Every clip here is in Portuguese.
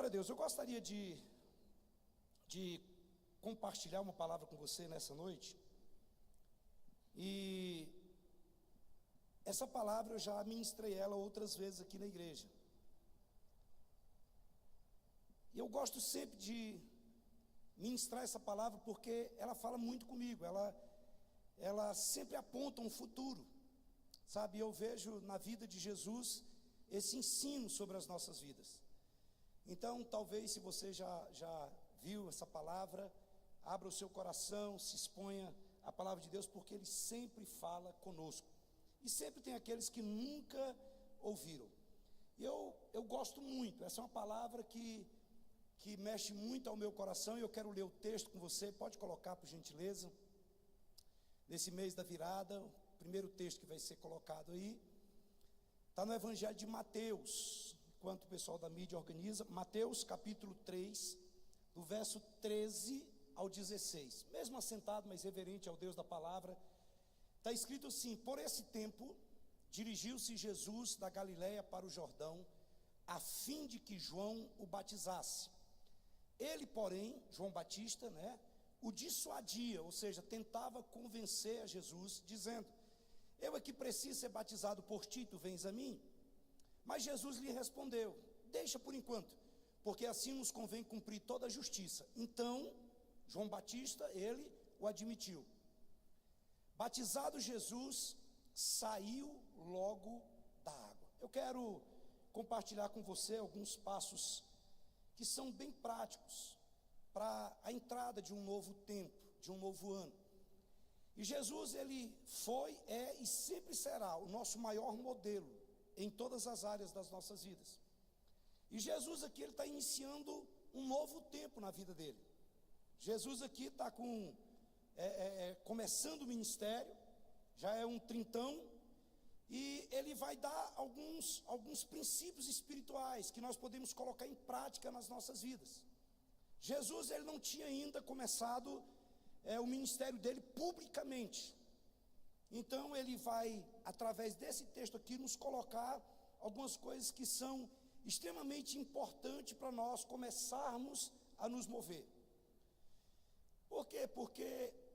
Glória a Deus. Eu gostaria de compartilhar uma palavra com você nessa noite. E essa palavra eu já ministrei ela outras vezes aqui na igreja. E eu gosto sempre de ministrar essa palavra porque ela fala muito comigo. Ela sempre aponta um futuro, sabe? Eu vejo na vida de Jesus esse ensino sobre as nossas vidas. Então, talvez, se você já viu essa palavra, abra o seu coração, se exponha à palavra de Deus, porque Ele sempre fala conosco. E sempre tem aqueles que nunca ouviram. E eu gosto muito, essa é uma palavra que mexe muito ao meu coração, e eu quero ler o texto com você. Pode colocar, por gentileza. Nesse mês da virada, o primeiro texto que vai ser colocado aí está no Evangelho de Mateus, enquanto o pessoal da mídia organiza. Mateus capítulo 3, do verso 13 ao 16, mesmo assentado, mas reverente ao Deus da palavra. Está escrito assim: por esse tempo dirigiu-se Jesus da Galiléia para o Jordão, a fim de que João o batizasse. Ele, porém, João Batista, o dissuadia, ou seja, tentava convencer a Jesus, dizendo: eu aqui preciso ser batizado por ti, tu vens a mim? Mas Jesus lhe respondeu: deixa por enquanto, porque assim nos convém cumprir toda a justiça. Então, João Batista, ele o admitiu. Batizado Jesus, saiu logo da água. Eu quero compartilhar com você alguns passos que são bem práticos para a entrada de um novo tempo, de um novo ano. E Jesus, ele foi, é e sempre será o nosso maior modelo em todas as áreas das nossas vidas. E Jesus aqui, ele está iniciando um novo tempo na vida dele. Jesus aqui está começando o ministério, já é um trintão, e ele vai dar alguns princípios espirituais que nós podemos colocar em prática nas nossas vidas. Jesus, ele não tinha ainda começado o ministério dele publicamente. Então ele vai, através desse texto aqui, nos colocar algumas coisas que são extremamente importantes para nós começarmos a nos mover. Por quê? Porque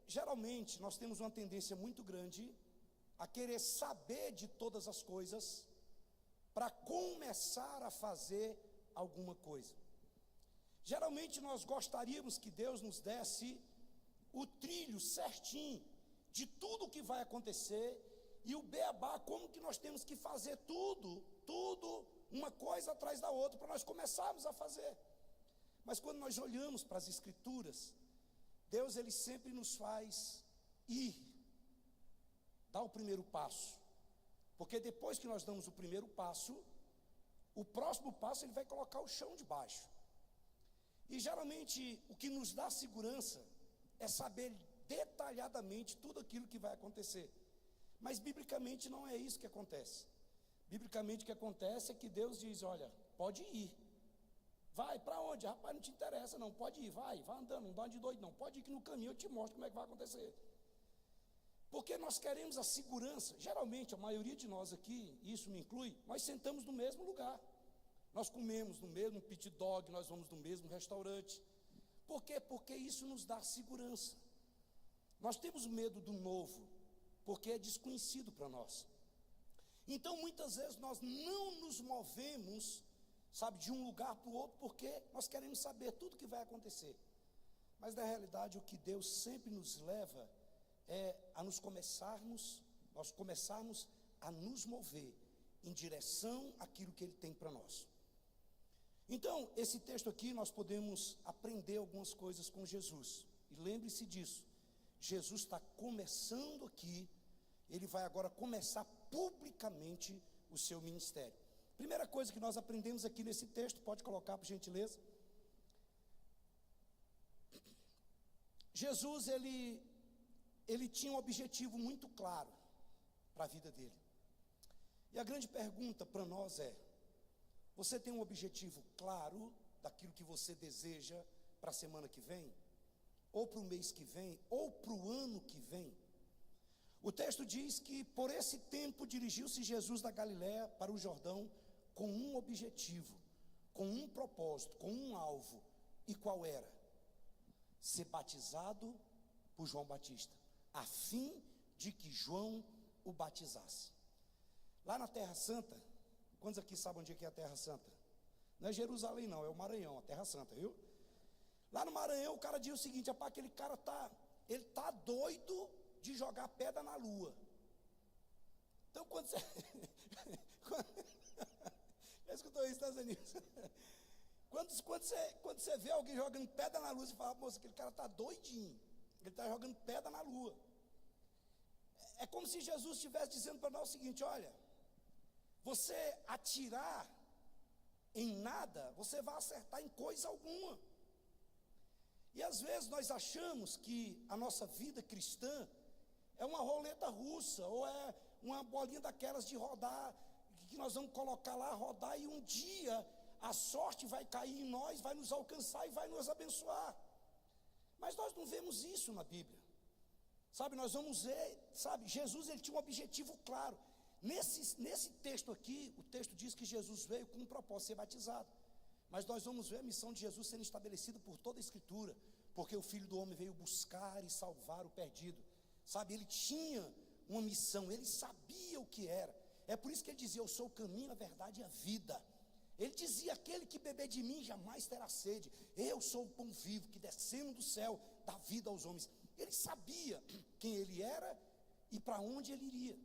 geralmente nós temos uma tendência muito grande a querer saber de todas as coisas para começar a fazer alguma coisa. Geralmente nós gostaríamos que Deus nos desse o trilho certinho de tudo o que vai acontecer e o beabá, como que nós temos que fazer tudo, uma coisa atrás da outra, para nós começarmos a fazer. Mas quando nós olhamos para as Escrituras, Deus, ele sempre nos faz ir, dar o primeiro passo, porque depois que nós damos o primeiro passo, o próximo passo ele vai colocar o chão de baixo. E geralmente o que nos dá segurança é saber detalhadamente tudo aquilo que vai acontecer. Mas biblicamente não é isso que acontece. Biblicamente o que acontece é que Deus diz: olha, pode ir. Vai, para onde? Rapaz, não te interessa não, pode ir, vai andando, não dá de doido não, pode ir que no caminho eu te mostro como é que vai acontecer. Porque nós queremos a segurança. Geralmente a maioria de nós aqui, isso me inclui, nós sentamos no mesmo lugar, nós comemos no mesmo pit dog, nós vamos no mesmo restaurante. Por quê? Porque isso nos dá segurança. Nós temos medo do novo, porque é desconhecido para nós. Então muitas vezes nós não nos movemos, sabe, de um lugar para o outro, porque nós queremos saber tudo o que vai acontecer. Mas na realidade o que Deus sempre nos leva é a nós começarmos a nos mover em direção àquilo que Ele tem para nós. Então, esse texto aqui nós podemos aprender algumas coisas com Jesus. E lembre-se disso, Jesus está começando aqui, Ele vai agora começar publicamente o seu ministério. Primeira coisa que nós aprendemos aqui nesse texto, pode colocar por gentileza. Jesus, ele tinha um objetivo muito claro para a vida dele. E a grande pergunta para nós é: você tem um objetivo claro daquilo que você deseja para a semana que vem? Ou para o mês que vem? Ou para o ano que vem? O texto diz que por esse tempo dirigiu-se Jesus da Galiléia para o Jordão com um objetivo, com um propósito, com um alvo. E qual era? Ser batizado por João Batista, a fim de que João o batizasse. Lá na Terra Santa, quantos aqui sabem onde é que é a Terra Santa? Não é Jerusalém não, é o Maranhão, a Terra Santa, viu? Lá no Maranhão o cara diz o seguinte: rapaz, aquele cara ele tá doido de jogar pedra na lua. Então quando você já escutou isso, Estados Unidos? Quando você vê alguém jogando pedra na lua, você fala: moça, aquele cara está doidinho, ele está jogando pedra na lua. É como se Jesus estivesse dizendo para nós o seguinte: olha, você atirar em nada, você vai acertar em coisa alguma. E às vezes nós achamos que a nossa vida cristã é uma roleta russa, ou é uma bolinha daquelas de rodar, que nós vamos colocar lá, rodar, e um dia a sorte vai cair em nós, vai nos alcançar e vai nos abençoar. Mas nós não vemos isso na Bíblia. Sabe, nós vamos ver, sabe, Jesus ele tinha um objetivo claro. Nesse texto aqui, o texto diz que Jesus veio com um propósito, ser batizado. Mas nós vamos ver a missão de Jesus sendo estabelecida por toda a Escritura, porque o Filho do Homem veio buscar e salvar o perdido. Sabe, ele tinha uma missão, ele sabia o que era. É por isso que ele dizia: eu sou o caminho, a verdade e a vida. Ele dizia: aquele que beber de mim jamais terá sede. Eu sou o pão vivo que descendo do céu dá vida aos homens. Ele sabia quem ele era e para onde ele iria.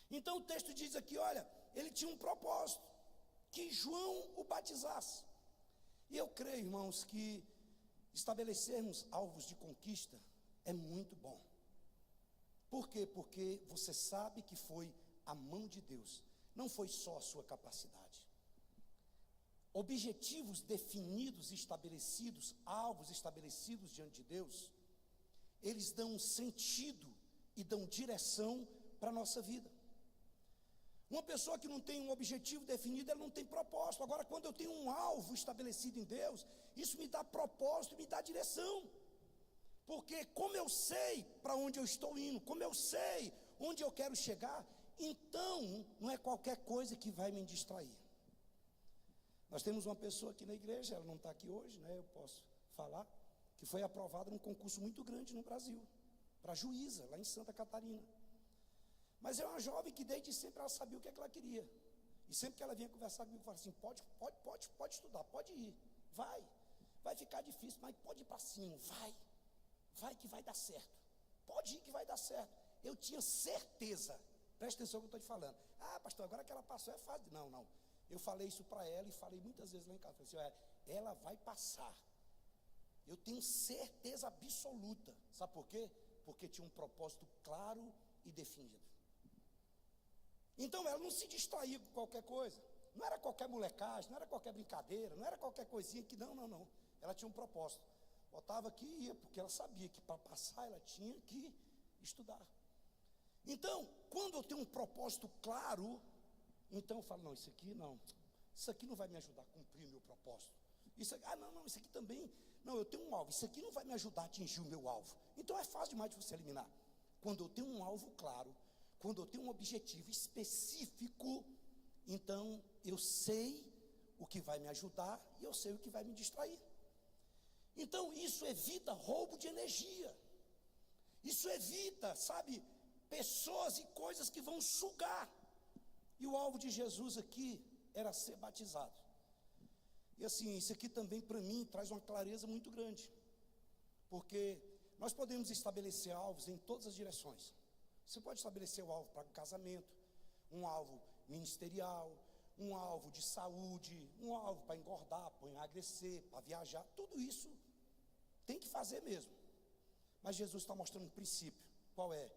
Então o texto diz aqui, olha, ele tinha um propósito, que João o batizasse. E eu creio, irmãos, que estabelecermos alvos de conquista é muito bom. Por quê? Porque você sabe que foi a mão de Deus, não foi só a sua capacidade. Objetivos definidos, estabelecidos, alvos estabelecidos diante de Deus, eles dão sentido e dão direção para a nossa vida. Uma pessoa que não tem um objetivo definido, ela não tem propósito. Agora, quando eu tenho um alvo estabelecido em Deus, isso me dá propósito e me dá direção. Porque como eu sei para onde eu estou indo, como eu sei onde eu quero chegar, então não é qualquer coisa que vai me distrair. Nós temos uma pessoa aqui na igreja, ela não está aqui hoje, né? Eu posso falar, que foi aprovada num concurso muito grande no Brasil, para juíza, lá em Santa Catarina. Mas é uma jovem que desde sempre ela sabia o que é que ela queria. E sempre que ela vinha conversar comigo, falava assim: pode estudar, pode ir, vai ficar difícil, mas pode ir para cima, vai que vai dar certo, pode ir que vai dar certo. Eu tinha certeza, presta atenção no que eu estou te falando. Ah, pastor, agora que ela passou é fácil. Não, eu falei isso para ela e falei muitas vezes lá em casa. Falei assim: olha, ela vai passar, eu tenho certeza absoluta. Sabe por quê? Porque tinha um propósito claro e definido. Então ela não se distraía com qualquer coisa, não era qualquer molecagem, não era qualquer brincadeira, não era qualquer coisinha que não, ela tinha um propósito, botava aqui e ia, porque ela sabia que para passar ela tinha que estudar. Então, quando eu tenho um propósito claro, então eu falo: não, isso aqui não vai me ajudar a cumprir o meu propósito, isso aqui, isso aqui também, não, eu tenho um alvo, isso aqui não vai me ajudar a atingir o meu alvo. Então é fácil demais de você eliminar. Quando eu tenho um alvo claro, quando eu tenho um objetivo específico, então eu sei o que vai me ajudar e eu sei o que vai me distrair. Então isso evita roubo de energia, isso evita, sabe, pessoas e coisas que vão sugar. E o alvo de Jesus aqui era ser batizado. E assim, isso aqui também para mim traz uma clareza muito grande, porque nós podemos estabelecer alvos em todas as direções. Você pode estabelecer o alvo para o casamento, um alvo ministerial, um alvo de saúde, um alvo para engordar, para emagrecer, para viajar. Tudo isso tem que fazer mesmo. Mas Jesus está mostrando um princípio. Qual é?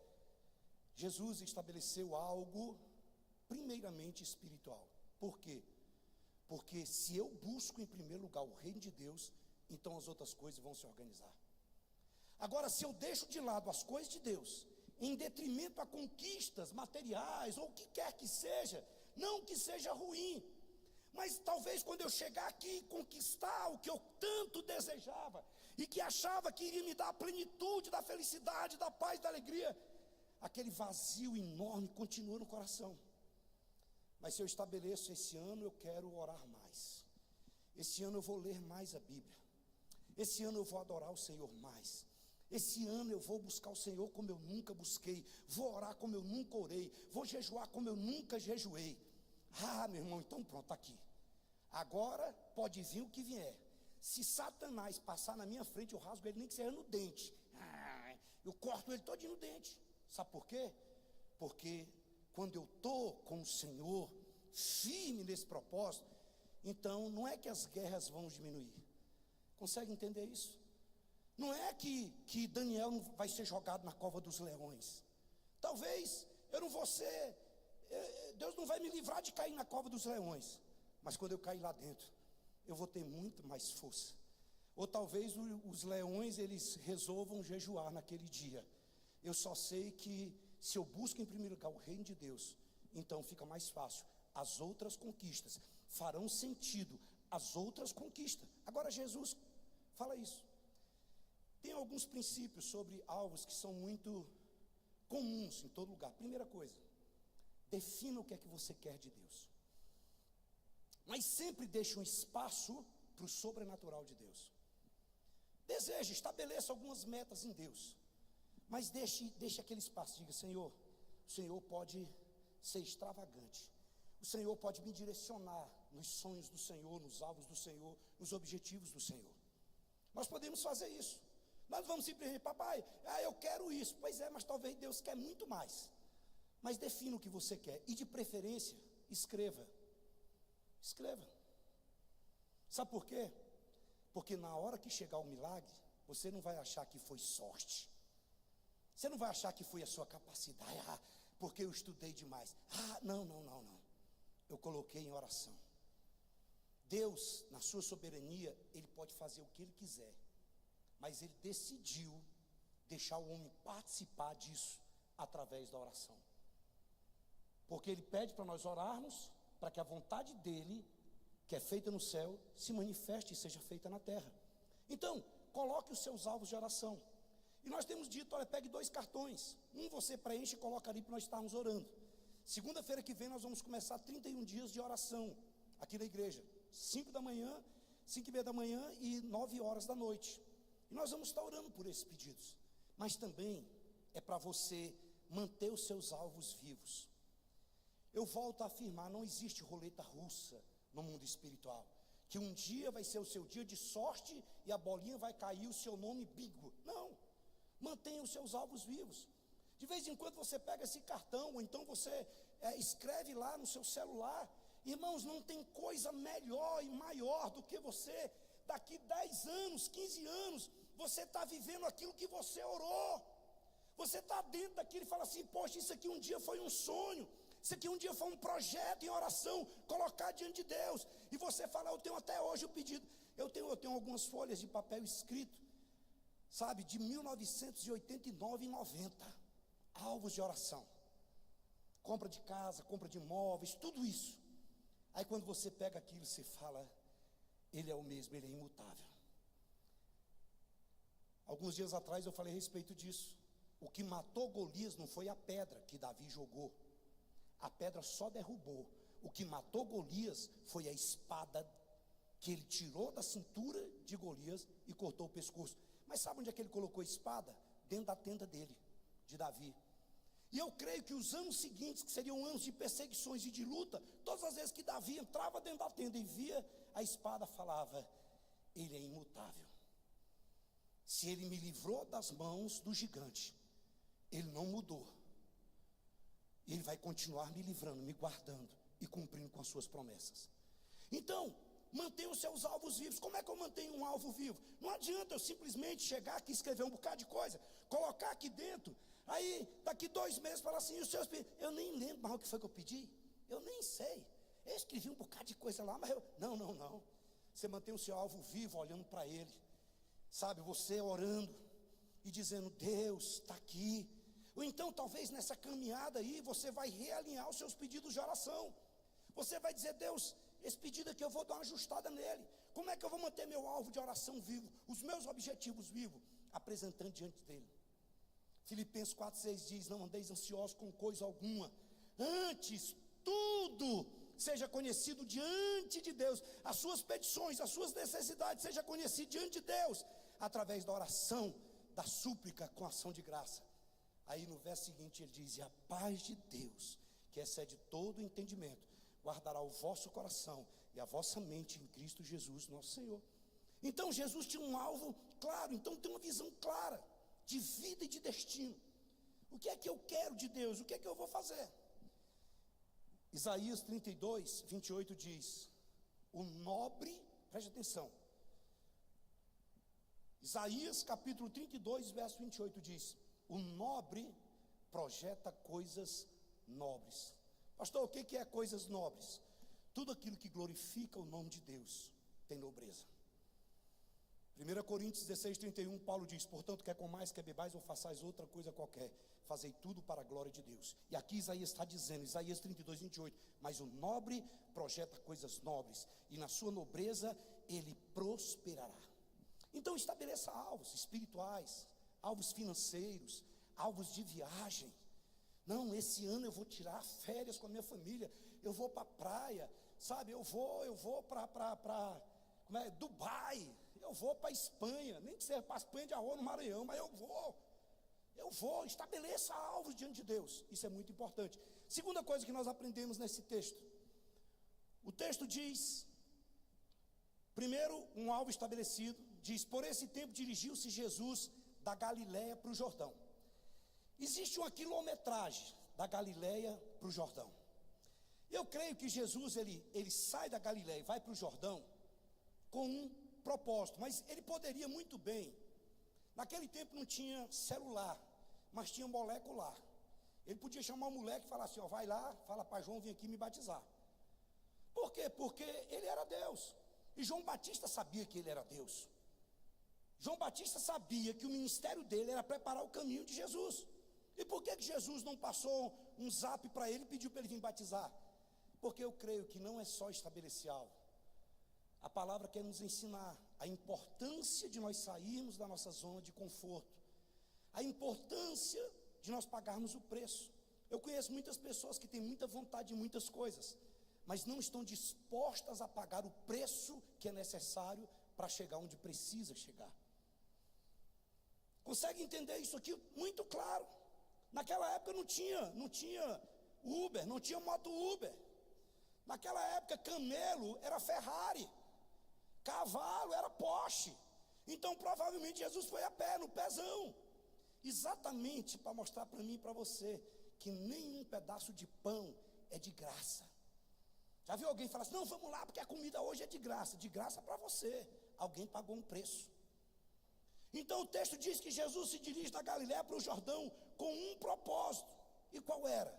Jesus estabeleceu algo primeiramente espiritual. Por quê? Porque se eu busco em primeiro lugar o reino de Deus, então as outras coisas vão se organizar. Agora, se eu deixo de lado as coisas de Deus, em detrimento a conquistas materiais, ou o que quer que seja, não que seja ruim, mas talvez quando eu chegar aqui e conquistar o que eu tanto desejava, e que achava que iria me dar a plenitude da felicidade, da paz, da alegria, aquele vazio enorme continua no coração. Mas se eu estabeleço esse ano, eu quero orar mais, esse ano eu vou ler mais a Bíblia, esse ano eu vou adorar o Senhor mais, esse ano eu vou buscar o Senhor como eu nunca busquei, vou orar como eu nunca orei, vou jejuar como eu nunca jejuei. Ah, meu irmão, então pronto, está aqui. Agora pode vir o que vier. Se Satanás passar na minha frente, eu rasgo ele nem que seja no dente. Eu corto ele todinho no dente. Sabe por quê? Porque quando eu estou com o Senhor, firme nesse propósito, então não é que as guerras vão diminuir. Consegue entender isso? Não é que Daniel não vai ser jogado na cova dos leões. Talvez eu não vou ser, Deus não vai me livrar de cair na cova dos leões, mas quando eu cair lá dentro, eu vou ter muito mais força. Ou talvez os leões eles resolvam jejuar naquele dia. Eu só sei que se eu busco em primeiro lugar o reino de Deus, então fica mais fácil. As outras conquistas farão sentido, as outras conquistas. Agora Jesus fala isso. Tem alguns princípios sobre alvos que são muito comuns em todo lugar. Primeira coisa, defina o que é que você quer de Deus. Mas sempre deixe um espaço para o sobrenatural de Deus. Deseje, estabeleça algumas metas em Deus, mas deixe aquele espaço. Diga: Senhor, o Senhor pode ser extravagante, o Senhor pode me direcionar nos sonhos do Senhor, nos alvos do Senhor, nos objetivos do Senhor. Nós podemos fazer isso. Nós vamos simplesmente: papai, eu quero isso. Pois é, mas talvez Deus quer muito mais. Mas defina o que você quer, e de preferência, escreva. Escreva. Sabe por quê? Porque na hora que chegar o milagre, você não vai achar que foi sorte. Você não vai achar que foi a sua capacidade, porque eu estudei demais. Não. Eu coloquei em oração. Deus, na sua soberania, Ele pode fazer o que Ele quiser, mas Ele decidiu deixar o homem participar disso através da oração. Porque Ele pede para nós orarmos, para que a vontade dEle, que é feita no céu, se manifeste e seja feita na terra. Então, coloque os seus alvos de oração. E nós temos dito: olha, pegue 2 cartões. Um você preenche e coloca ali para nós estarmos orando. Segunda-feira que vem nós vamos começar 31 dias de oração aqui na igreja. 5 da manhã, 5:30 da manhã e 9 horas da noite. E nós vamos estar orando por esses pedidos. Mas também é para você manter os seus alvos vivos. Eu volto a afirmar: não existe roleta russa no mundo espiritual, que um dia vai ser o seu dia de sorte e a bolinha vai cair o seu nome bingo. Não, mantenha os seus alvos vivos. De vez em quando você pega esse cartão, ou então você escreve lá no seu celular. Irmãos, não tem coisa melhor e maior do que você, daqui 10 anos, 15 anos, você está vivendo aquilo que você orou. Você está dentro daquilo e fala assim: poxa, isso aqui um dia foi um sonho, isso aqui um dia foi um projeto em oração, colocar diante de Deus. E você fala: eu tenho até hoje o pedido. Eu tenho algumas folhas de papel escrito, sabe, de 1989 e 90, alvos de oração, compra de casa, compra de imóveis, tudo isso. Aí quando você pega aquilo, você fala: Ele é o mesmo, Ele é imutável. Alguns dias atrás eu falei a respeito disso. O que matou Golias não foi a pedra que Davi jogou, a pedra só derrubou. O que matou Golias foi a espada que ele tirou da cintura de Golias e cortou o pescoço. Mas sabe onde é que ele colocou a espada? Dentro da tenda dele, de Davi. E eu creio que os anos seguintes, que seriam anos de perseguições e de luta, todas as vezes que Davi entrava dentro da tenda e via a espada, falava: Ele é imutável. Se Ele me livrou das mãos do gigante, Ele não mudou. Ele vai continuar me livrando, me guardando e cumprindo com as suas promessas. Então, mantenha os seus alvos vivos. Como é que eu mantenho um alvo vivo? Não adianta eu simplesmente chegar aqui e escrever um bocado de coisa, colocar aqui dentro, aí daqui 2 meses falar assim: os seus pedidos, eu nem lembro mais o que foi que eu pedi, eu nem sei, eu escrevi um bocado de coisa lá, mas não. Você mantém o seu alvo vivo, olhando para ele, sabe, você orando e dizendo: Deus está aqui. Ou então talvez nessa caminhada aí você vai realinhar os seus pedidos de oração. Você vai dizer: Deus, esse pedido aqui eu vou dar uma ajustada nele. Como é que eu vou manter meu alvo de oração vivo, os meus objetivos vivos? Apresentando diante dele. Filipenses 4:6 diz: não andeis ansiosos com coisa alguma, antes tudo seja conhecido diante de Deus, as suas petições, as suas necessidades, seja conhecido diante de Deus, através da oração, da súplica com ação de graça. Aí no verso seguinte ele diz: e a paz de Deus, que excede todo entendimento, guardará o vosso coração e a vossa mente em Cristo Jesus nosso Senhor. Então Jesus tinha um alvo claro, então tem uma visão clara de vida e de destino. O que é que eu quero de Deus? O que é que eu vou fazer? Isaías 32, 28 diz: o nobre, preste atenção, Isaías capítulo 32, verso 28 diz: o nobre projeta coisas nobres. Pastor, o que é coisas nobres? Tudo aquilo que glorifica o nome de Deus tem nobreza. 1 Coríntios 16, 31, Paulo diz: portanto, quer comais, quer bebais ou façais outra coisa qualquer, fazei tudo para a glória de Deus. E aqui Isaías está dizendo, Isaías 32, 28, mas o nobre projeta coisas nobres, e na sua nobreza ele prosperará. Então estabeleça alvos espirituais, alvos financeiros, alvos de viagem. Não, esse ano eu vou tirar férias com a minha família, eu vou para a praia, sabe, eu vou para Dubai, eu vou para a Espanha, nem que seja para a Espanha de Arroio no Maranhão, mas eu vou, estabeleça alvos diante de Deus, isso é muito importante. Segunda coisa que nós aprendemos nesse texto, o texto diz, primeiro, um alvo estabelecido, diz: por esse tempo dirigiu-se Jesus da Galiléia para o Jordão. Existe uma quilometragem da Galiléia para o Jordão. Eu creio que Jesus, ele sai da Galiléia e vai para o Jordão com um propósito, mas ele poderia muito bem, naquele tempo não tinha celular, mas tinha molecular. Ele podia chamar um moleque e falar assim: ó, vai lá, fala para João vir aqui me batizar. Por quê? Porque ele era Deus, e João Batista sabia que ele era Deus. João Batista sabia que o ministério dele era preparar o caminho de Jesus. E por que Jesus não passou um zap para ele e pediu para ele vir batizar? Porque eu creio que não é só estabelecer algo. A palavra quer nos ensinar a importância de nós sairmos da nossa zona de conforto, a importância de nós pagarmos o preço. Eu conheço muitas pessoas que têm muita vontade de muitas coisas, mas não estão dispostas a pagar o preço que é necessário para chegar onde precisa chegar. Consegue entender isso aqui muito claro? Naquela época não tinha Uber, não tinha moto Uber. Naquela época camelo era Ferrari, cavalo era Porsche. Então provavelmente Jesus foi a pé, no pezão, exatamente para mostrar para mim e para você que nenhum pedaço de pão é de graça. Já viu alguém falar assim: não, vamos lá porque a comida hoje é de graça para você. Alguém pagou um preço. Então o texto diz que Jesus se dirige da Galiléia para o Jordão com um propósito. E qual era?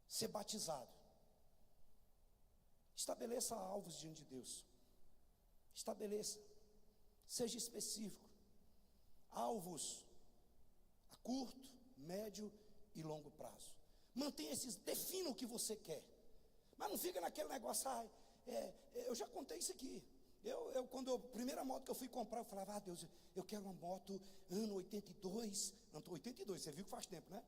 Ser batizado. Estabeleça alvos diante de Deus. Estabeleça. Seja específico. Alvos a curto, médio e longo prazo. Mantenha esses, defina o que você quer. Mas não fica naquele negócio: eu já contei isso aqui. Quando a primeira moto que eu fui comprar, eu falava: Deus, eu quero uma moto ano 82, não, 82, você viu que faz tempo, né?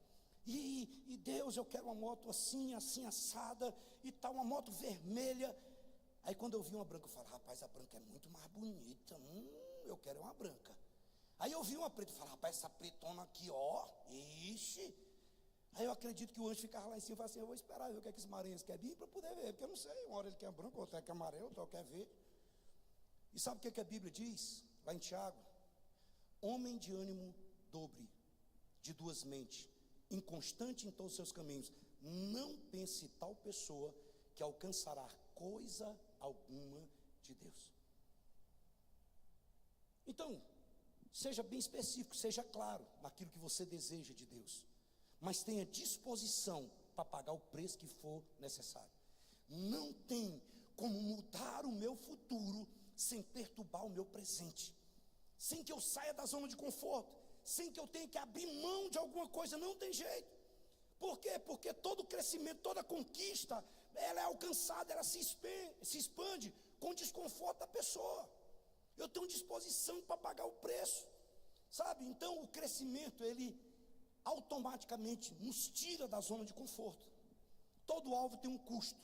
E Deus, eu quero uma moto assim, assim, assada e tal, uma moto vermelha. Aí quando eu vi uma branca, eu falei: rapaz, a branca é muito mais bonita, eu quero uma branca. Aí eu vi uma preta, eu falei: rapaz, essa pretona aqui, ó, ixi. Aí eu acredito que o anjo ficava lá em cima e falava assim: eu vou esperar ver o que é que esse maranhense quer vir para poder ver, porque eu não sei, uma hora ele quer branco, outra quer amarelo, outra quer verde. E sabe o que a Bíblia diz? Lá em Tiago: homem de ânimo dobre, de duas mentes, inconstante em todos os seus caminhos, não pense tal pessoa que alcançará coisa alguma de Deus. Então, seja bem específico, seja claro naquilo que você deseja de Deus, mas tenha disposição para pagar o preço que for necessário. Não tem como mudar o meu futuro sem perturbar o meu presente, sem que eu saia da zona de conforto, sem que eu tenha que abrir mão de alguma coisa. Não tem jeito. Por quê? Porque todo crescimento, toda conquista, ela é alcançada, ela se expande com o desconforto da pessoa. Eu tenho disposição para pagar o preço, sabe? Então o crescimento, ele automaticamente nos tira da zona de conforto. Todo alvo tem um custo.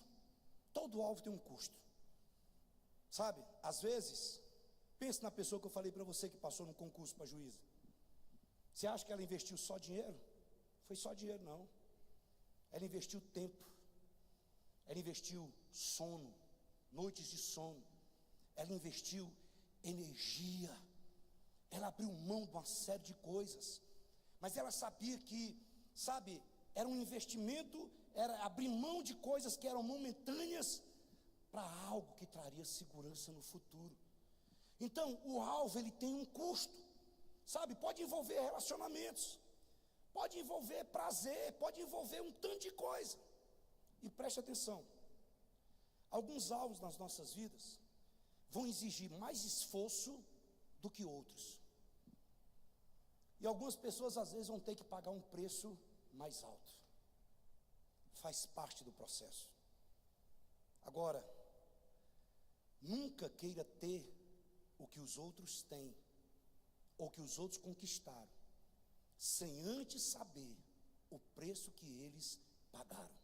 Todo alvo tem um custo. Sabe, às vezes, pense na pessoa que eu falei para você que passou no concurso para juíza. Você acha que ela investiu só dinheiro? Foi só dinheiro, não. Ela investiu tempo. Ela investiu sono, noites de sono. Ela investiu energia. Ela abriu mão de uma série de coisas. Mas ela sabia que, sabe, era um investimento, era abrir mão de coisas que eram momentâneas para algo que traria segurança no futuro. Então, o alvo, ele tem um custo. Sabe, pode envolver relacionamentos, pode envolver prazer, pode envolver um tanto de coisa. E preste atenção, alguns alvos nas nossas vidas vão exigir mais esforço do que outros. E algumas pessoas às vezes vão ter que pagar um preço mais alto. Faz parte do processo. Agora, nunca queira ter o que os outros têm, ou que os outros conquistaram, sem antes saber o preço que eles pagaram.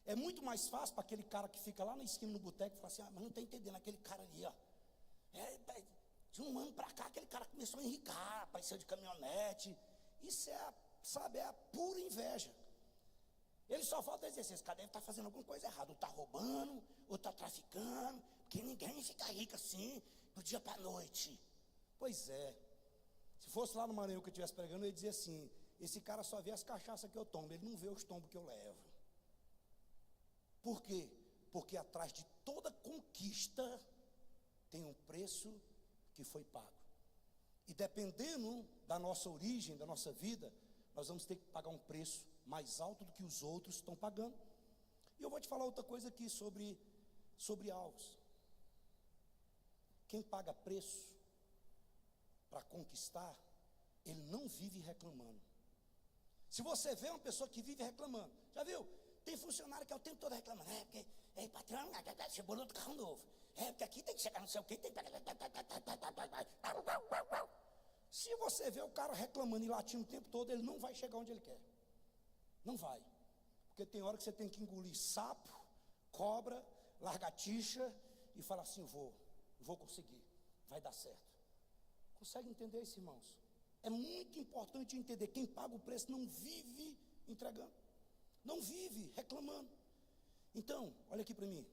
É muito mais fácil para aquele cara que fica lá na esquina no boteco e fala assim: mas não está entendendo, aquele cara ali, ó, de um ano para cá, aquele cara começou a enricar, apareceu de caminhonete. Isso é, sabe, é a pura inveja. Ele só falta dizer assim: esse cara deve estar fazendo alguma coisa errada, ou está roubando, ou está traficando, porque ninguém fica rico assim, do dia para a noite. Pois é, se fosse lá no Maranhão que eu estivesse pregando, eu ia dizer assim: esse cara só vê as cachaças que eu tomo, ele não vê os tombos que eu levo. Por quê? Porque atrás de toda conquista tem um preço que foi pago. E dependendo da nossa origem, da nossa vida, nós vamos ter que pagar um preço mais alto do que os outros estão pagando. E eu vou te falar outra coisa aqui sobre alvos. Quem paga preço para conquistar, ele não vive reclamando. Se você vê uma pessoa que vive reclamando, já viu? Tem funcionário que é o tempo todo reclamando: porque, patrão, chegou no outro carro novo, porque aqui tem que chegar não sei o que, tem que... Se você vê o cara reclamando e latindo o tempo todo, ele não vai chegar onde ele quer. Não vai. Porque tem hora que você tem que engolir sapo, cobra, lagartixa e falar assim: vou conseguir, vai dar certo. Consegue entender isso, irmãos? É muito importante entender: quem paga o preço não vive entregando, não vive reclamando. Então, olha aqui para mim.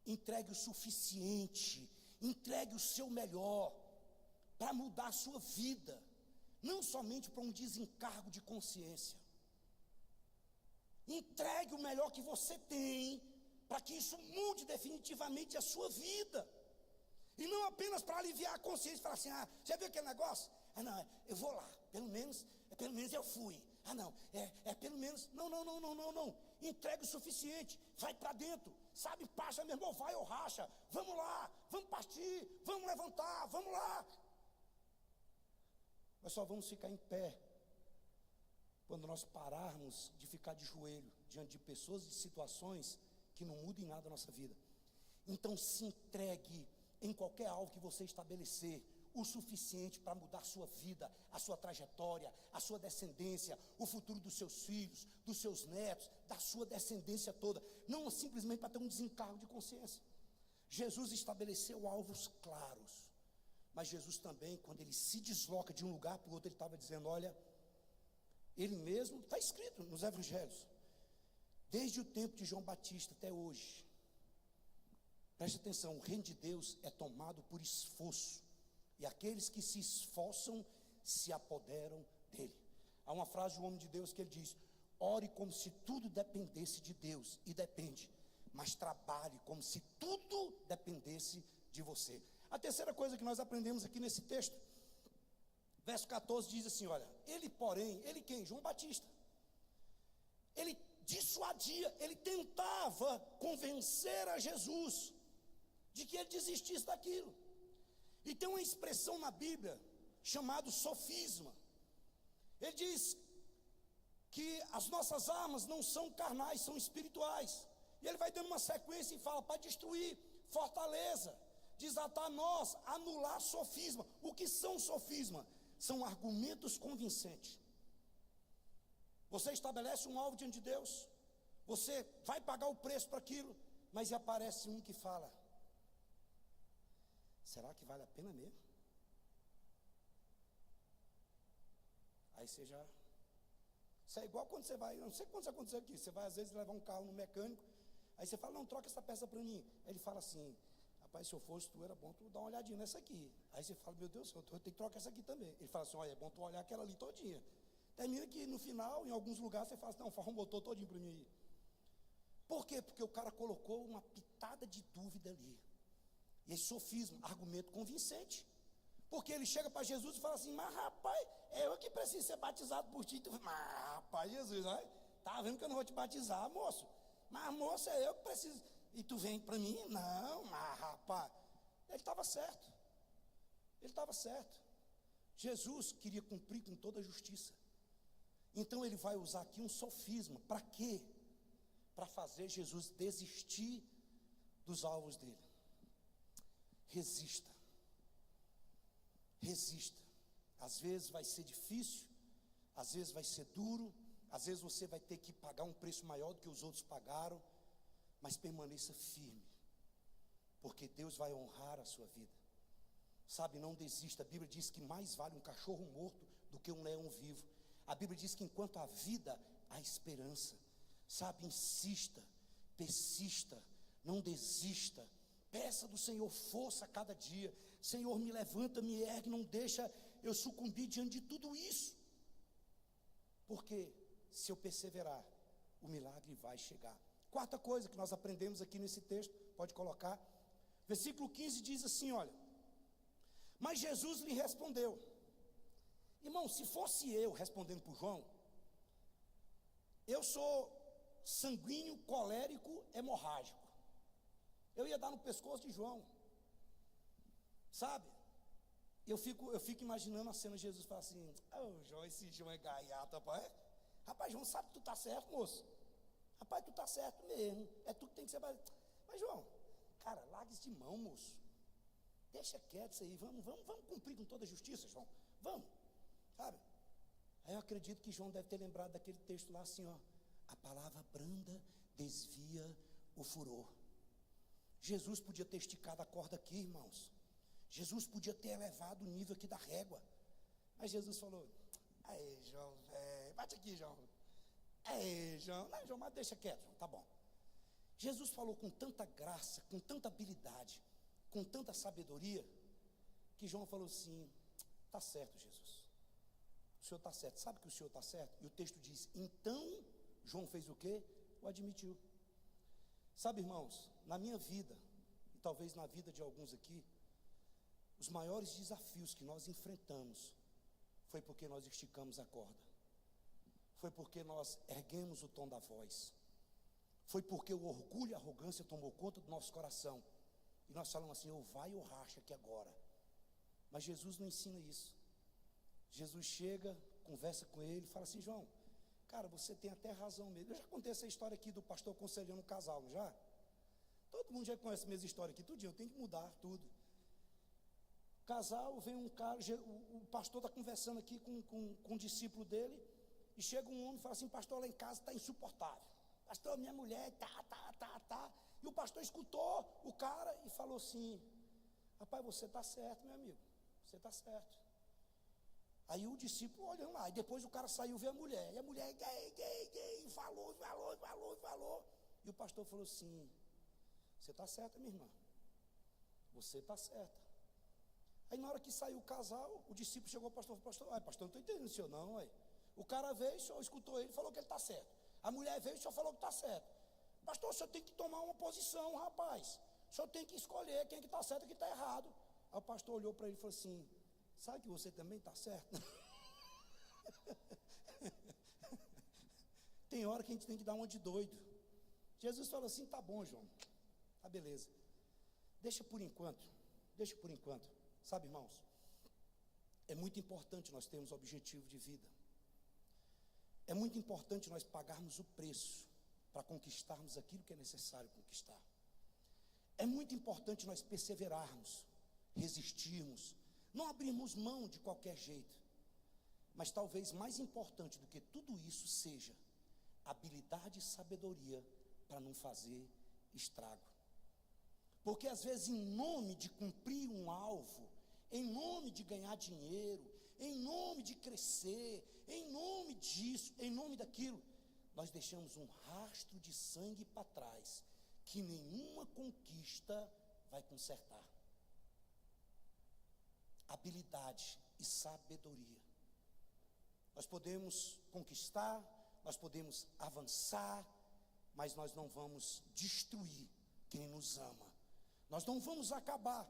Entregue o suficiente, entregue o seu melhor para mudar a sua vida, não somente para um desencargo de consciência. Entregue o melhor que você tem para que isso mude definitivamente a sua vida. E não apenas para aliviar a consciência e falar assim: já viu aquele negócio? Não, eu vou lá, pelo menos eu fui. Não, pelo menos, não. Entregue o suficiente, vai para dentro, sabe, passa, meu irmão, vai ou racha, vamos lá, vamos partir, vamos levantar, vamos lá. Nós só vamos ficar em pé quando nós pararmos de ficar de joelho diante de pessoas e de situações que não mudam em nada a nossa vida. Então se entregue em qualquer alvo que você estabelecer, o suficiente para mudar a sua vida, a sua trajetória, a sua descendência, o futuro dos seus filhos, dos seus netos, da sua descendência toda, não simplesmente para ter um desencargo de consciência. Jesus estabeleceu alvos claros, mas Jesus também, quando ele se desloca de um lugar para o outro, ele estava dizendo: olha, ele mesmo, está escrito nos evangelhos, desde o tempo de João Batista até hoje, preste atenção, o reino de Deus é tomado por esforço, e aqueles que se esforçam se apoderam dele. Há uma frase do homem de Deus que ele diz: ore como se tudo dependesse de Deus, e depende, mas trabalhe como se tudo dependesse de você. A terceira coisa que nós aprendemos aqui nesse texto, verso 14 diz assim: olha, ele porém, ele quem? João Batista, ele dissuadia, ele tentava convencer a Jesus de que ele desistisse daquilo. E tem uma expressão na Bíblia chamada sofisma. Ele diz que as nossas armas não são carnais, são espirituais. E ele vai dando uma sequência e fala: para destruir fortaleza, desatar nós, anular sofisma. O que são sofisma? São argumentos convincentes. Você estabelece um alvo diante de Deus, Você vai pagar o preço para aquilo, mas aparece um que fala: será que vale a pena mesmo? Aí você já... Isso é igual quando você vai, não sei quando isso aconteceu aqui, você vai às vezes levar um carro no mecânico, aí você fala: não, troca essa peça para mim. Aí ele fala assim: rapaz, se eu fosse tu, era bom tu dar uma olhadinha nessa aqui. Aí você fala: meu Deus, eu tenho que trocar essa aqui também. Ele fala assim: olha, é bom tu olhar aquela ali todinha. Termina que no final, em alguns lugares, você fala assim: não, farra um motor todinho para mim aí. Por quê? Porque o cara colocou uma pitada de dúvida ali. E esse sofisma, argumento convincente. Porque ele chega para Jesus e fala assim: mas rapaz, é eu que preciso ser batizado por ti. Mas rapaz, Jesus, tá vendo que eu não vou te batizar, moço? Mas moço, é eu que preciso. E tu vem para mim? Não, mas rapaz. Ele estava certo. Ele estava certo. Jesus queria cumprir com toda a justiça. Então ele vai usar aqui um sofisma. Para quê? Para fazer Jesus desistir dos alvos dele. Resista. Resista. Às vezes vai ser difícil, às vezes vai ser duro, às vezes você vai ter que pagar um preço maior do que os outros pagaram, mas permaneça firme, porque Deus vai honrar a sua vida. Sabe, não desista. A Bíblia diz que mais vale um cachorro morto do que um leão vivo. A Bíblia diz que enquanto há vida, há esperança. Sabe, insista, persista, não desista. Peça do Senhor força a cada dia. Senhor, me levanta, me ergue, não deixa eu sucumbir diante de tudo isso. Porque se eu perseverar, o milagre vai chegar. Quarta coisa que nós aprendemos aqui nesse texto, pode colocar. Versículo 15 diz assim, olha: mas Jesus lhe respondeu. Irmão, se fosse eu respondendo por João, eu sou sanguíneo, colérico, hemorrágico. Eu ia dar no pescoço de João. Sabe? Eu fico imaginando a cena de Jesus falar assim: João, esse João é gaiato, rapaz. Rapaz, João, sabe que tu está certo, moço? Rapaz, tu está certo mesmo. É tu que tem que ser. Mas João, cara, larga isso de mão, moço. Deixa quieto isso aí. Vamos cumprir com toda a justiça, João. Vamos. Sabe? Aí eu acredito que João deve ter lembrado daquele texto lá assim, ó: a palavra branda desvia o furor. Jesus podia ter esticado a corda aqui, irmãos. Jesus podia ter elevado o nível aqui da régua. Mas Jesus falou: aí, João, bate aqui, João. Aí, João. Não, João, mas deixa quieto, João, tá bom. Jesus falou com tanta graça, com tanta habilidade, com tanta sabedoria, que João falou assim: tá certo, Jesus. O Senhor está certo. Sabe que o Senhor está certo? E o texto diz: então João fez o quê? O admitiu. Sabe, irmãos, na minha vida, e talvez na vida de alguns aqui, os maiores desafios que nós enfrentamos foi porque nós esticamos a corda. Foi porque nós erguemos o tom da voz. Foi porque o orgulho e a arrogância tomou conta do nosso coração. E nós falamos assim: ou vai ou racha aqui agora. Mas Jesus não ensina isso. Jesus chega, conversa com ele, fala assim: João, cara, você tem até razão mesmo. Eu já contei essa história aqui do pastor aconselhando um casal, não já? Todo mundo já conhece a mesma história aqui, tudinho, eu tenho que mudar tudo. Casal, vem um cara, o pastor está conversando aqui com o discípulo dele, e chega um homem e fala assim: pastor, lá em casa está insuportável. Pastor, minha mulher, tá. E o pastor escutou o cara e falou assim: rapaz, você está certo, meu amigo, você está certo. Aí o discípulo olhando lá, e depois o cara saiu ver a mulher, e a mulher gay, falou. E o pastor falou assim: você está certa, minha irmã, você está certa. Aí na hora que saiu o casal, o discípulo chegou ao pastor e falou: pastor, não estou entendendo o senhor não, ué. O cara veio, o senhor escutou ele, falou que ele está certo. A mulher veio, o senhor falou que está certo. Pastor, o senhor tem que tomar uma posição, rapaz. O senhor tem que escolher quem que está certo e quem está errado. Aí o pastor olhou para ele e falou assim: sabe que você também está certo? Tem hora que a gente tem que dar uma de doido. Jesus falou assim: tá bom, João, tá beleza. Deixa por enquanto. Sabe, irmãos, é muito importante nós termos objetivo de vida. É muito importante nós pagarmos o preço para conquistarmos aquilo que é necessário conquistar. É muito importante nós perseverarmos, resistirmos, não abrirmos mão de qualquer jeito. Mas talvez mais importante do que tudo isso seja habilidade e sabedoria para não fazer estrago. Porque às vezes, em nome de cumprir um alvo, em nome de ganhar dinheiro, em nome de crescer, em nome disso, em nome daquilo, nós deixamos um rastro de sangue para trás, que nenhuma conquista vai consertar. Habilidade e sabedoria. Nós podemos conquistar, nós podemos avançar, mas nós não vamos destruir quem nos ama. Nós não vamos acabar.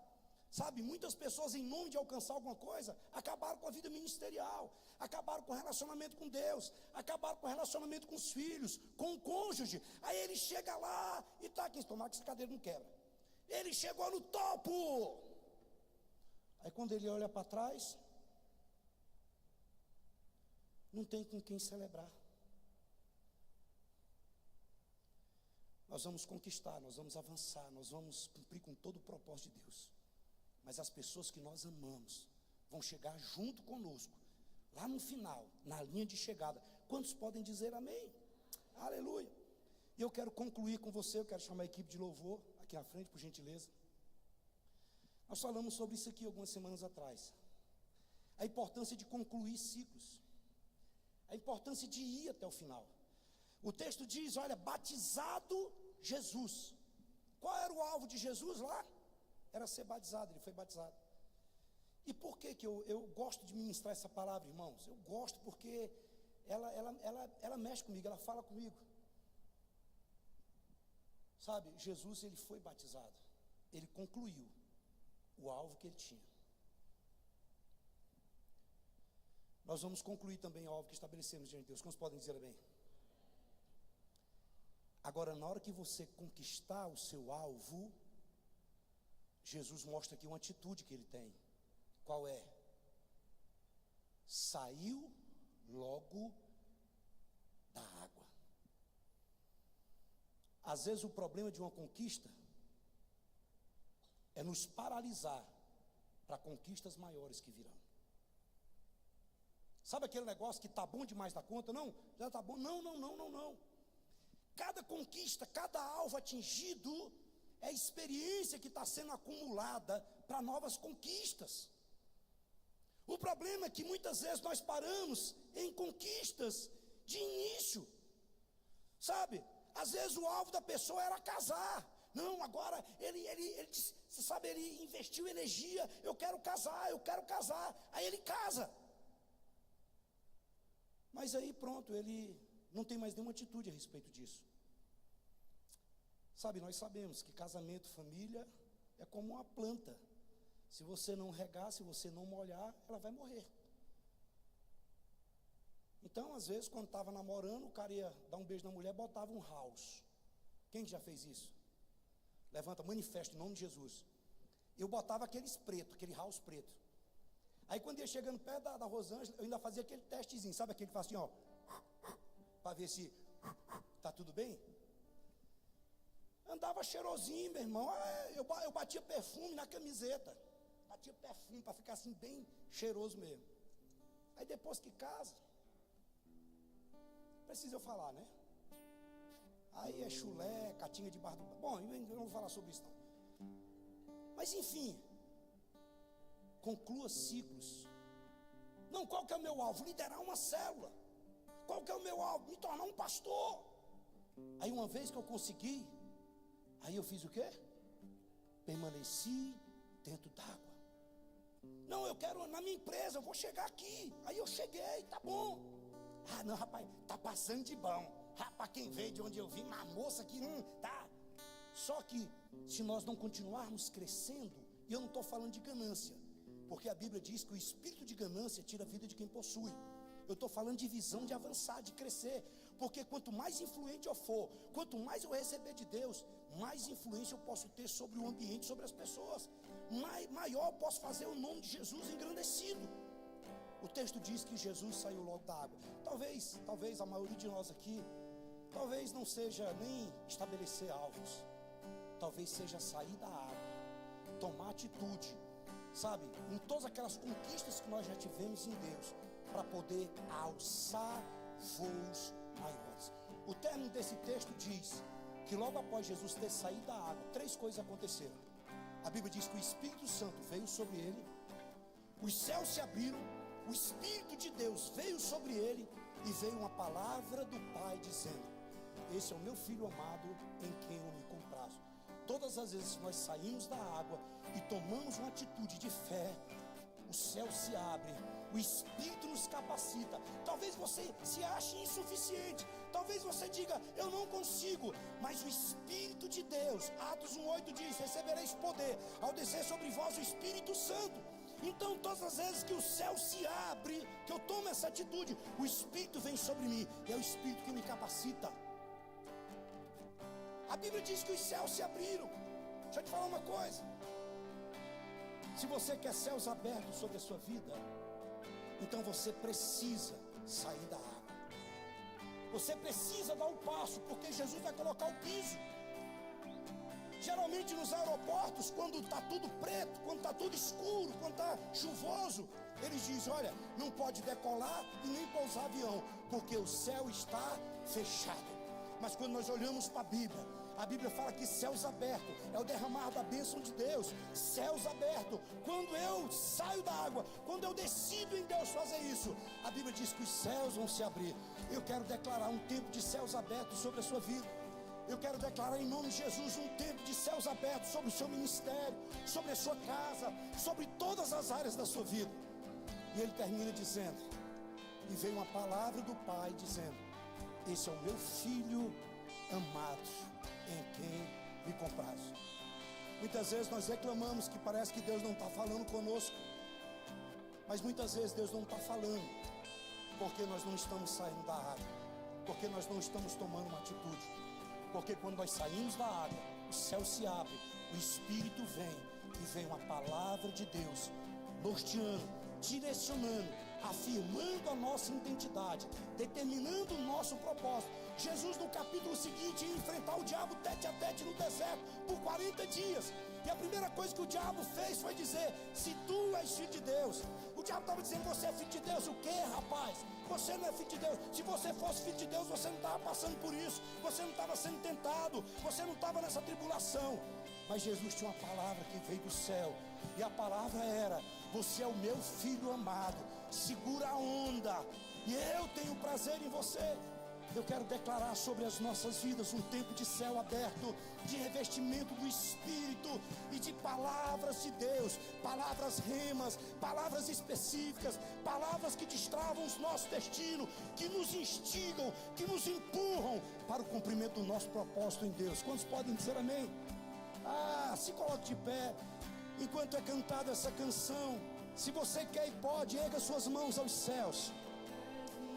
Sabe, muitas pessoas, em nome de alcançar alguma coisa, acabaram com a vida ministerial, acabaram com o relacionamento com Deus, acabaram com o relacionamento com os filhos, com o cônjuge. Aí ele chega lá e está aqui, tomara que essa cadeira não quebra. Ele chegou no topo. Aí quando ele olha para trás, não tem com quem celebrar. Nós vamos conquistar, nós vamos avançar, nós vamos cumprir com todo o propósito de Deus. Mas as pessoas que nós amamos vão chegar junto conosco, lá no final, na linha de chegada. Quantos podem dizer amém? Aleluia. E eu quero concluir com você, eu quero chamar a equipe de louvor aqui à frente, por gentileza. Nós falamos sobre isso aqui algumas semanas atrás. A importância de concluir ciclos. A importância de ir até o final. O texto diz, olha, batizado Jesus. Qual era o alvo de Jesus lá? Era ser batizado, ele foi batizado. E por que eu gosto de ministrar essa palavra, irmãos? Eu gosto porque ela mexe comigo, ela fala comigo. Sabe, Jesus, ele foi batizado. Ele concluiu o alvo que ele tinha. Nós vamos concluir também o alvo que estabelecemos diante de Deus. Quantos podem dizer bem? Agora, na hora que você conquistar o seu alvo, Jesus mostra aqui uma atitude que ele tem. Qual é? Saiu logo da água. Às vezes o problema de uma conquista é nos paralisar para conquistas maiores que virão. Sabe aquele negócio que está bom demais da conta? Não, já está bom. Não. Cada conquista, cada alvo atingido é a experiência que está sendo acumulada para novas conquistas. O problema é que muitas vezes nós paramos em conquistas de início. Sabe, às vezes o alvo da pessoa era casar. Não, agora ele sabe, ele investiu energia, eu quero casar. Aí ele casa. Mas aí pronto, ele não tem mais nenhuma atitude a respeito disso. Sabe, nós sabemos que casamento, família, é como uma planta. Se você não regar, se você não molhar, ela vai morrer. Então, às vezes, quando estava namorando, o cara ia dar um beijo na mulher, botava um house. Quem já fez isso? Levanta, manifesta em nome de Jesus. Eu botava aqueles preto, aquele house preto. Aí quando ia chegando perto da Rosângela, eu ainda fazia aquele testezinho, sabe aquele que faz assim, ó, para ver se está tudo bem? Andava cheirosinho, meu irmão. Eu batia perfume na camiseta. Batia perfume para ficar assim bem cheiroso mesmo. Aí depois que casa, precisa eu falar, né? Aí é chulé, catinha debaixo do... Bom, eu não vou falar sobre isso não. Mas enfim, conclua ciclos. Não, qual que é o meu alvo? Liderar uma célula. Qual que é o meu alvo? Me tornar um pastor. Aí uma vez que eu consegui, aí eu fiz o quê? Permaneci dentro d'água. Não, eu quero na minha empresa, eu vou chegar aqui. Aí eu cheguei, tá bom. Ah, não, rapaz, tá passando de bom. Rapaz, quem veio de onde eu vim, uma moça aqui, tá. Só que, se nós não continuarmos crescendo, e eu não estou falando de ganância, porque a Bíblia diz que o espírito de ganância tira a vida de quem possui. Eu estou falando de visão, de avançar, de crescer. Porque quanto mais influente eu for, quanto mais eu receber de Deus, mais influência eu posso ter sobre o ambiente, sobre as pessoas. Maior eu posso fazer o nome de Jesus engrandecido. O texto diz que Jesus saiu logo da água. Talvez a maioria de nós aqui, talvez não seja nem estabelecer alvos. Talvez seja sair da água, tomar atitude, sabe, em todas aquelas conquistas que nós já tivemos em Deus, para poder alçar voos maiores. O término desse texto diz que logo após Jesus ter saído da água, 3 coisas aconteceram. A Bíblia diz que o Espírito Santo veio sobre ele, os céus se abriram, o Espírito de Deus veio sobre ele e veio uma palavra do Pai dizendo: esse é o meu filho amado em quem eu me comprazo. Todas as vezes que nós saímos da água e tomamos uma atitude de fé, o céu se abre, o Espírito nos capacita. Talvez você se ache insuficiente, talvez você diga: eu não consigo, mas o Espírito de Deus, Atos 1:8 diz: recebereis poder ao descer sobre vós o Espírito Santo. Então todas as vezes que o céu se abre, que eu tomo essa atitude, o Espírito vem sobre mim, e é o Espírito que me capacita. A Bíblia diz que os céus se abriram. Deixa eu te falar uma coisa: se você quer céus abertos sobre a sua vida, então você precisa sair da água. Você precisa dar o passo, porque Jesus vai colocar o piso. Geralmente nos aeroportos, quando está tudo preto, quando está tudo escuro, quando está chuvoso, eles dizem: olha, não pode decolar e nem pousar avião, porque o céu está fechado. Mas quando nós olhamos para a Bíblia fala que céus abertos é o derramar da bênção de Deus. Céus abertos, quando eu saio da água, quando eu decido em Deus fazer isso, a Bíblia diz que os céus vão se abrir. Eu quero declarar um tempo de céus abertos sobre a sua vida. Eu quero declarar em nome de Jesus um tempo de céus abertos sobre o seu ministério, sobre a sua casa, sobre todas as áreas da sua vida. E ele termina dizendo: e veio uma palavra do Pai dizendo: esse é o meu filho amado, em quem me comprazo. Muitas vezes nós reclamamos que parece que Deus não está falando conosco, mas muitas vezes Deus não está falando porque nós não estamos saindo da água, porque nós não estamos tomando uma atitude. Porque quando nós saímos da água, o céu se abre, o Espírito vem, e vem uma palavra de Deus norteando, direcionando, afirmando a nossa identidade, determinando o nosso propósito. Jesus, no capítulo seguinte, ia enfrentar o diabo tete a tete no deserto por 40 dias. E a primeira coisa que o diabo fez foi dizer: se tu és filho de Deus. O diabo estava dizendo: você é filho de Deus? O que, rapaz? Você não é filho de Deus. Se você fosse filho de Deus, você não estava passando por isso, você não estava sendo tentado, você não estava nessa tribulação. Mas Jesus tinha uma palavra que veio do céu, e a palavra era: você é o meu filho amado, segura a onda, e eu tenho prazer em você. Eu quero declarar sobre as nossas vidas um tempo de céu aberto, de revestimento do Espírito e de palavras de Deus, palavras remas, palavras específicas, palavras que destravam o nosso destino, que nos instigam, que nos empurram para o cumprimento do nosso propósito em Deus. Quantos podem dizer amém? Se coloque de pé enquanto é cantada essa canção. Se você quer e pode, erga suas mãos aos céus.